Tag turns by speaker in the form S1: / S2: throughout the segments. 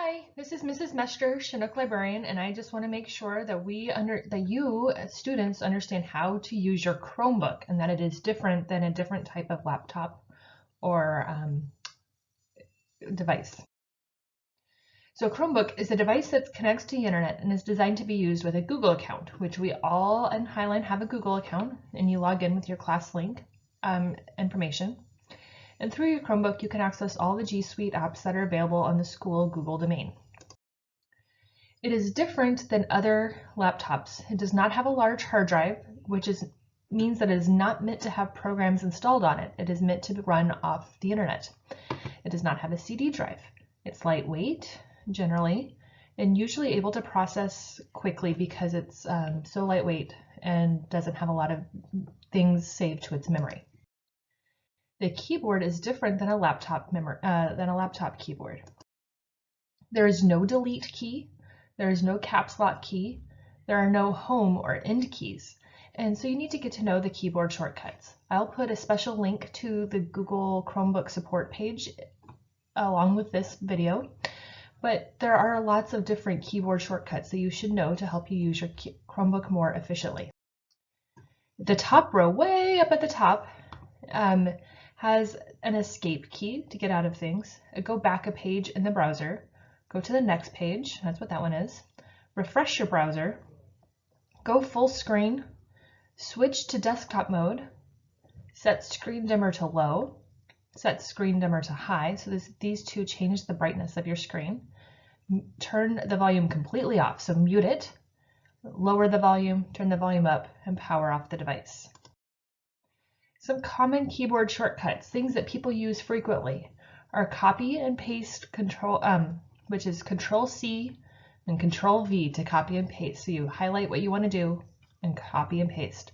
S1: Hi, this is Mrs. Mester, Chinook librarian, and I just want to make sure that you as students understand how to use your Chromebook and that it is different than a different type of laptop or device. So Chromebook is a device that connects to the internet and is designed to be used with a Google account, which we all in Highline have a Google account, and you log in with your class link information. And through your Chromebook, you can access all the G Suite apps that are available on the school Google domain. It is different than other laptops. It does not have a large hard drive, which means that it is not meant to have programs installed on it. It is meant to run off the internet. It does not have a CD drive. It's lightweight, generally, and usually able to process quickly because it's so lightweight and doesn't have a lot of things saved to its memory. The keyboard is different than a laptop keyboard. There is no delete key, there is no caps lock key, there are no home or end keys, and so you need to get to know the keyboard shortcuts. I'll put a special link to the Google Chromebook support page along with this video, but there are lots of different keyboard shortcuts that you should know to help you use your Chromebook more efficiently. The top row, way up at the top, has an escape key to get out of things. Go back a page in the browser, go to the next page, that's what that one is, refresh your browser, go full screen, switch to desktop mode, set screen dimmer to low, set screen dimmer to high, so these two change the brightness of your screen, turn the volume completely off, so mute it, lower the volume, turn the volume up, and power off the device. Some common keyboard shortcuts, things that people use frequently, are copy and paste control, which is Control C and Control V to copy and paste. So you highlight what you want to do and copy and paste.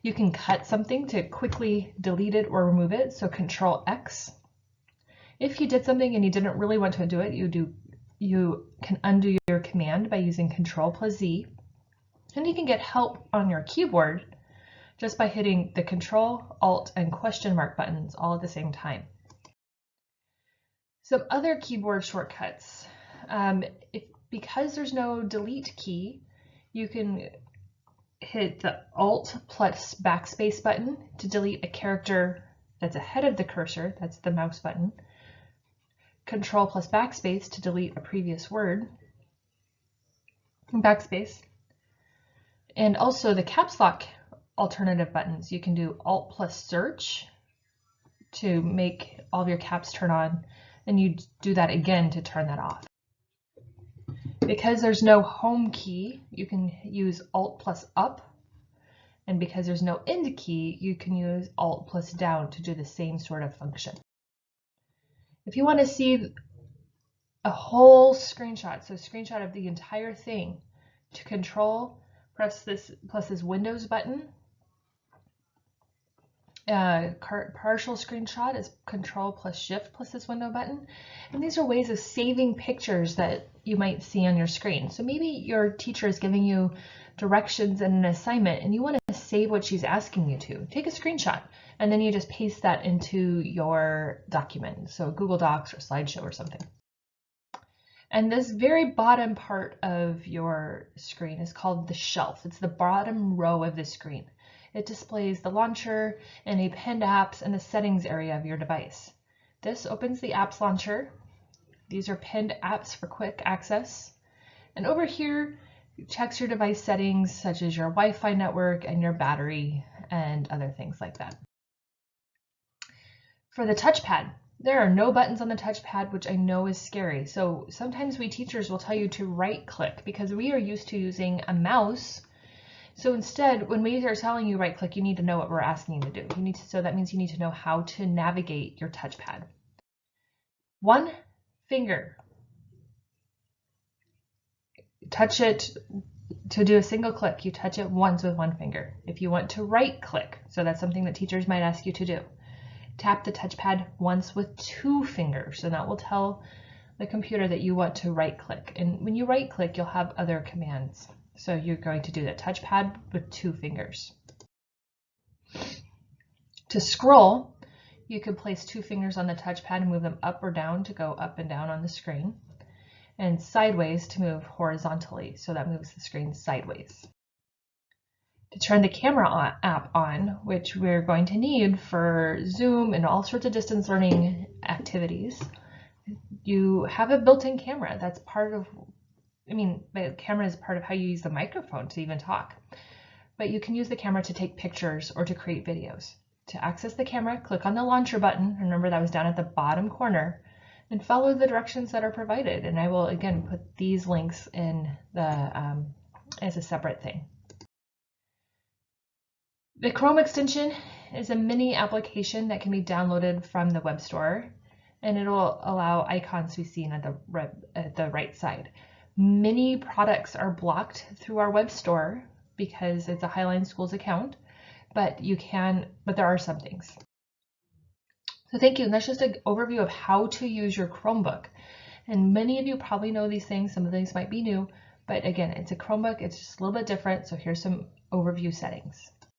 S1: You can cut something to quickly delete it or remove it, so Control X. If you did something and you didn't really want to do it, you can undo your command by using Control plus Z. And you can get help on your keyboard just by hitting the Control, Alt, and question mark buttons all at the same time. Some other keyboard shortcuts. Because there's no delete key, you can hit the Alt plus backspace button to delete a character that's ahead of the cursor, that's the mouse button. Control plus backspace to delete a previous word, backspace. And also the caps lock alternative buttons. You can do Alt plus search to make all of your caps turn on, and you do that again to turn that off. Because there's no home key, you can use Alt plus up, and because there's no end key, you can use Alt plus down to do the same sort of function. If you want to see a whole screenshot, so a screenshot of the entire thing, to control, press this plus this Windows button. Partial screenshot is Control plus Shift plus this window button. And these are ways of saving pictures that you might see on your screen. So maybe your teacher is giving you directions and an assignment and you want to save what she's asking you to. Take a screenshot and then you just paste that into your document. So Google Docs or Slideshow or something. And this very bottom part of your screen is called the shelf. It's the bottom row of the screen. It displays the launcher, any pinned apps, and the settings area of your device. This opens the apps launcher. These are pinned apps for quick access. And over here, it checks your device settings, such as your Wi-Fi network and your battery and other things like that. For the touchpad, there are no buttons on the touchpad, which I know is scary. So sometimes we teachers will tell you to right-click because we are used to using a mouse. So instead, when we are telling you right-click, you need to know what we're asking you to do. So that means you need to know how to navigate your touchpad. One finger. Touch it to do a single click. You touch it once with one finger. If you want to right-click, so that's something that teachers might ask you to do. Tap the touchpad once with two fingers. So that will tell the computer that you want to right-click. And when you right-click, you'll have other commands. So you're going to do the touchpad with two fingers. To scroll, you can place two fingers on the touchpad and move them up or down to go up and down on the screen. and sideways to move horizontally. So that moves the screen sideways. To turn the camera app on, which we're going to need for Zoom and all sorts of distance learning activities, you have a built-in camera. That's part of, the camera is part of how you use the microphone to even talk. But you can use the camera to take pictures or to create videos. To access the camera, click on the launcher button. Remember that was down at the bottom corner, and follow the directions that are provided. And I will again put these links in the as a separate thing. The Chrome extension is a mini application that can be downloaded from the web store, and it'll allow icons to be seen at the right side. Many products are blocked through our web store because it's a Highline Schools account, but there are some things. So thank you, and that's just an overview of how to use your Chromebook. And many of you probably know these things, some of these might be new, but again, it's a Chromebook, it's just a little bit different, so here's some overview settings.